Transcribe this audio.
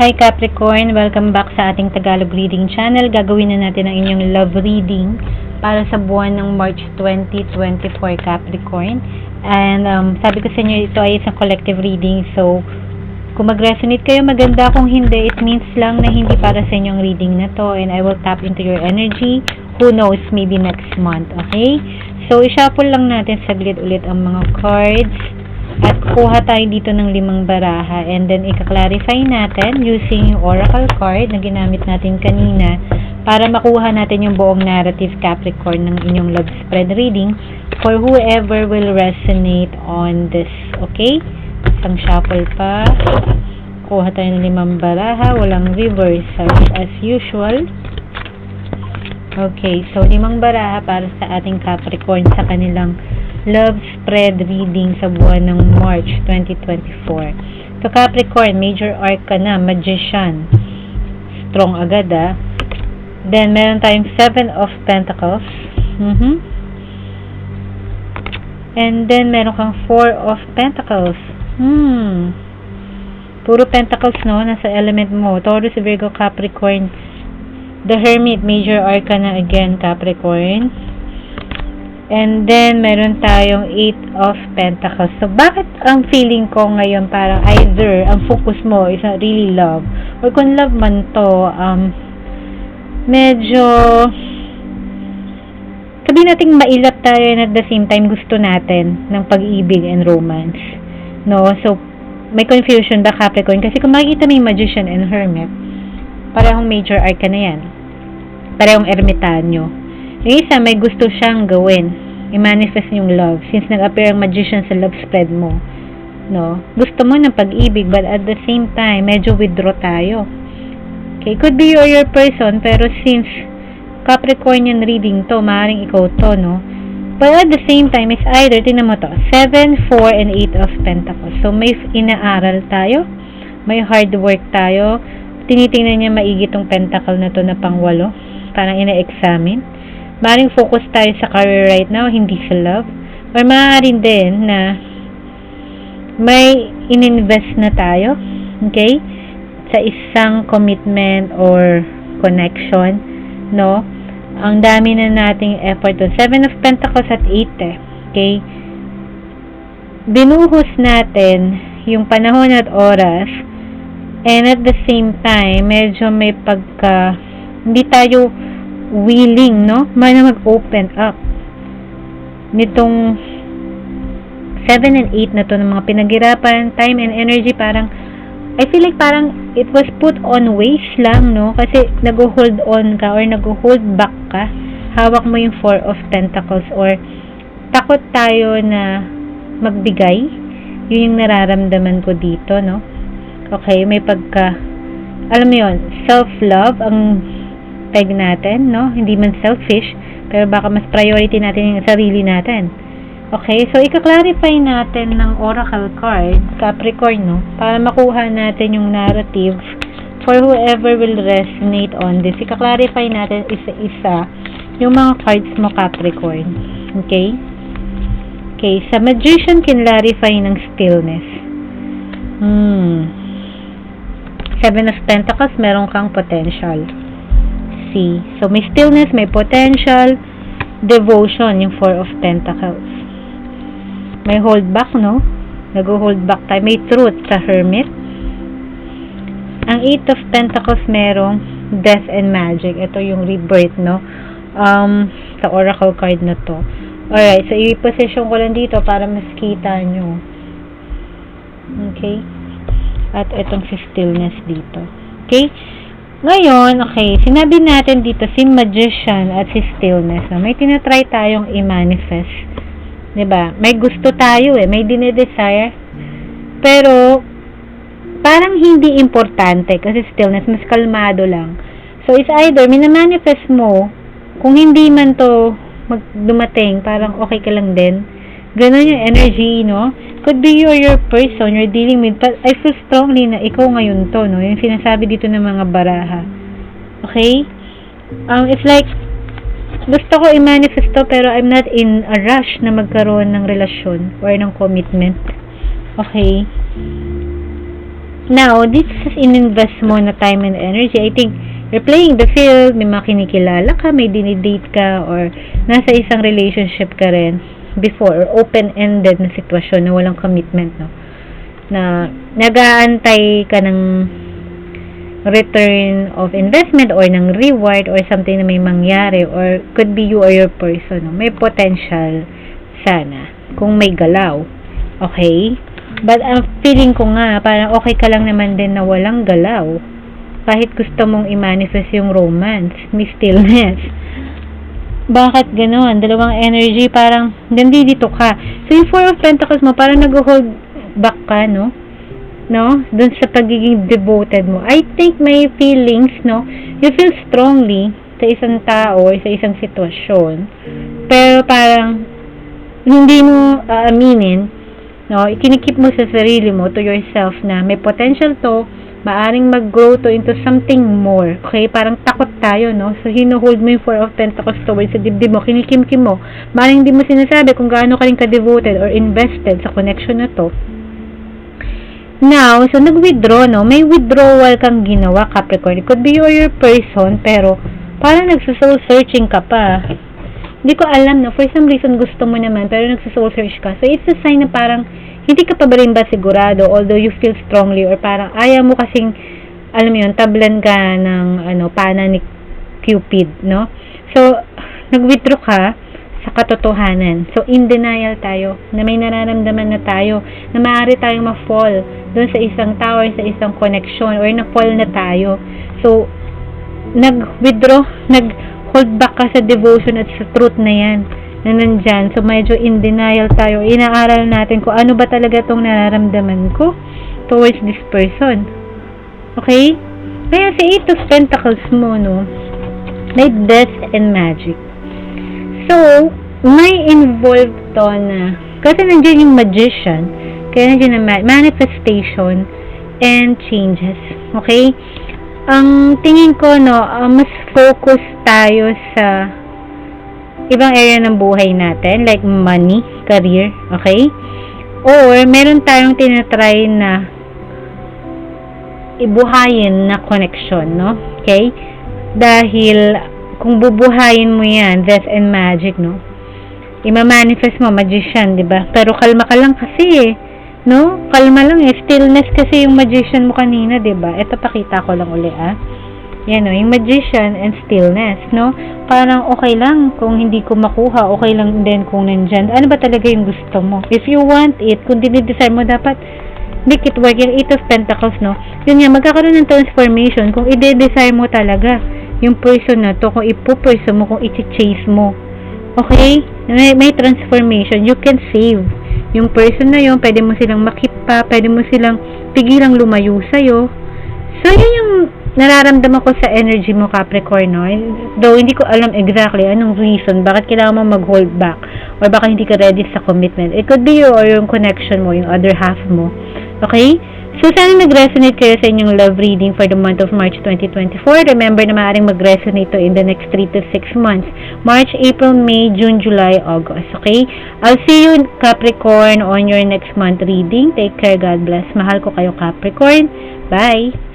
Hi Capricorn! Welcome back sa ating Tagalog reading channel. Gagawin na natin ang inyong love reading para sa buwan ng March 2024 Capricorn. And sabi ko sa inyo, ito ay isang collective reading. So, kung mag-resonate kayo, maganda. Kung hindi, it means lang na hindi para sa inyong reading na to. And I will tap into your energy. Who knows, maybe next month. Okay? So, i-shuffle lang natin saglit ulit ang mga cards. At kuha tayo dito ng 5 baraha and then i-clarify natin using yung oracle card na ginamit natin kanina para makuha natin yung buong narrative Capricorn ng inyong love spread reading for whoever will resonate on this. Okay? Isang shuffle pa. Kuha tayo ng 5 baraha. Walang reversals as usual. Okay. So, 5 baraha para sa ating Capricorn sa kanilang love spread reading sa buwan ng March 2024. So Capricorn, major arcana, magician. Strong agad Then meron tayong 7 of Pentacles. And then meron kang 4 of Pentacles. Puro Pentacles, no? Nasa element mo. Taurus, Virgo, Capricorn. The Hermit, major arcana again, Capricorn. And then, meron tayong 8 of Pentacles. So, bakit ang feeling ko ngayon parang either ang focus mo is not really love or kung love man to, medyo sabihin natin mailap tayo and at the same time gusto natin ng pag-ibig and romance. No? So, may confusion ba Capricorn? Kasi kung makikita mo yung Magician and Hermit, parehong major arcana yan. Parehong ermitanyo. Yung isa, may gusto siyang gawin. I-manifest yung love. Since nag-appear ang Magician sa love spread mo. No? Gusto mo ng pag-ibig, but at the same time, medyo withdraw tayo. Okay? Could be you or your person, pero since Capricornian reading to, maaaring ikaw to, no? But at the same time, it's either, tingnan mo to, 7, 4, and 8 of Pentacles. So, may inaaral tayo. May hard work tayo. Tinitingnan niya maigi tong pentacle na to na pang-8. Parang ina-examine. Maaaring focus tayo sa career right now, hindi sa love. Or maaaring din na may ininvest na tayo, okay, sa isang commitment or connection, no? Ang dami na nating effort doon. 7 of Pentacles at 8, okay? Binuhos natin yung panahon at oras and at the same time, medyo may hindi tayo willing, no? Mag-open up nitong 7 and 8 na to ng mga pinaghirapan, time and energy. Parang I feel like parang it was put on waste lang, no? Kasi nag-hold on ka or nag-hold back ka. Hawak mo yung 4 of Pentacles or takot tayo na magbigay. Yun yung nararamdaman ko dito, no? Okay, may alam mo yun, self-love ang peg natin, no? Hindi man selfish, pero baka mas priority natin yung sarili natin. Okay, so ika-clarify natin ng oracle card, Capricorn, no? Para makuha natin yung narrative for whoever will resonate on this. Ika-clarify natin isa-isa yung mga cards mo, Capricorn. Okay? Okay, sa Magician, clarify ng stillness. 7 of Pentacles, meron kang potential. So, may stillness, may potential, devotion, yung 4 of Pentacles. May hold back, no? Nag-hold back tayo. May truth sa Hermit. Ang 8 of Pentacles, merong death and magic. Ito yung rebirth, no? Sa oracle card na to. Alright, so i-position ko lang dito para mas kita nyo. Okay? At itong si stillness dito. Okay? Ngayon, okay, sinabi natin dito si Magician at si Stillness. No? May tinatry tayong i-manifest. Diba? May gusto tayo may dinidesire. Pero, parang hindi importante kasi Stillness, mas kalmado lang. So, it's either, minamanifest mo, kung hindi man to dumating, parang okay ka lang din. Ganon yung energy, no? Could be you or your person you're dealing with, but I feel strongly na ikaw ngayon to, no? Yung sinasabi dito ng mga baraha. Okay? It's like, gusto ko i-manifest to, pero I'm not in a rush na magkaroon ng relasyon or ng commitment. Okay? Now, this is in-invest mo na time and energy. I think you're playing the field, may mga kinikilala ka, may dinidate ka, or nasa isang relationship ka rin before, or open-ended na sitwasyon na walang commitment, no? Na nag-aantay ka ng return of investment or ng reward or something na may mangyari, or could be you or your person, no? May potential sana kung may galaw. Okay? But ang feeling ko nga, parang okay ka lang naman din na walang galaw. Kahit gusto mong i-manifest yung romance, may stillness. Bakit gano'n? Dalawang energy, parang nandito ka. So, yung Four of Pentacles mo, parang nag-hold back ka, no? Doon sa pagiging devoted mo. I think may feelings, no? You feel strongly sa isang tao or sa isang sitwasyon. Pero parang hindi mo aaminin, no? Ikinikip mo sa sarili mo, to yourself, na may potential to, maaring mag-grow to into something more. Okay? Parang takot tayo, no? So, hinuhold mo yung Four of Pentacles towards sa dibdib mo, kinikim-kim mo. Maaring hindi mo sinasabi kung gaano ka rin ka-devoted or invested sa connection na to. Now, so nag-withdraw, no? May withdrawal kang ginawa, Capricorn. It could be you or your person, pero parang nagsa-soul searching ka pa. Hindi ko alam, no? For some reason, gusto mo naman, pero nagsa-soul search ka. So, it's a sign na parang hindi ka pa ba rin ba sigurado, although you feel strongly, or parang ayaw mo kasing, alam mo yun, tablan ka ng, pana ni Cupid, no? So, nag-withdraw ka sa katotohanan. So, in denial tayo, na may nararamdaman na tayo, na maaari tayong ma-fall doon sa isang tower, sa isang connection, or na-fall na tayo. So, nag-withdraw, nag-hold back ka sa devotion at sa truth na yan, na nandyan. So, medyo in denial tayo. Inaaral natin kung ano ba talaga itong nararamdaman ko towards this person. Okay? Kaya sa Eight of Pentacles mo, no, may death and magic. So, may involved to na, kasi nandiyan yung magician, kaya nandiyan na manifestation and changes. Okay? Ang tingin ko, no, mas focus tayo sa ibang area ng buhay natin, like money, career, okay? Or, meron tayong tinatry na ibuhayin na connection, no? Okay? Dahil, kung bubuhayin mo yan, death and magic, no? Ima-manifest mo, magician, di ba? Pero kalma ka lang kasi, no? Kalma lang eh. Stillness kasi yung magician mo kanina, di ba? Ito, pakita ko lang uli, Yan, no? Yung magician and stillness, no? Parang okay lang kung hindi ko makuha, okay lang din kung nandyan. Ano ba talaga yung gusto mo? If you want it, kung dinidesire mo, dapat make it work. Yung Eight of Pentacles, no? Yun nga, magkakaroon ng transformation kung i-desire mo talaga yung person na to, kung ipupursue mo, kung i-chase mo. Okay? May transformation. You can save yung person na yun. Pwede mo silang makipa, pwede mo silang pigilang lumayo sa'yo. So, yun yung nararamdaman ko sa energy mo, Capricorn, no? Though, hindi ko alam exactly anong reason, bakit kailangan mo mag-hold back, or baka hindi ka ready sa commitment. It could be you or yung connection mo, yung other half mo. Okay? So, sana nag-resonate kayo sa inyong love reading for the month of March 2024. Remember na maaaring mag-resonate to in the next 3 to 6 months. March, April, May, June, July, August. Okay? I'll see you, Capricorn, on your next month reading. Take care. God bless. Mahal ko kayo, Capricorn. Bye!